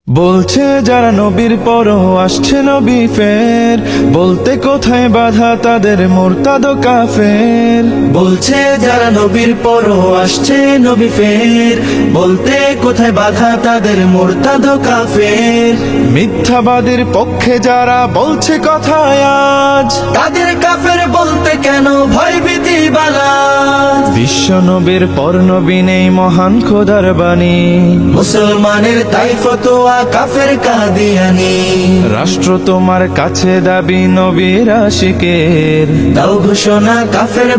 বলছে যারা নবীর পরও আসছে নবী ফের, বলতে কোথায় বাধা তাদের মুরতাদ ও কাফের। বলছে যারা নবীর পরও আসছে নবী ফের, বলতে কোথায় বাধা তাদের মুরতাদ ও কাফের। মিথ্যাবাদীর পক্ষে যারা বলছে কথায় আজ, তাদের কাফের বলতে কেন ভয়ভীতি বালা। বিশ্ব নবীর পর নবী নেই মহান খোদার বাণী। মুসলমানের তাই ফতোয়া কাফের কাদিয়ানি। রাষ্ট্র তোমার কাছে দাবি নবীর আশিকের, দাও ঘোষণা কাফের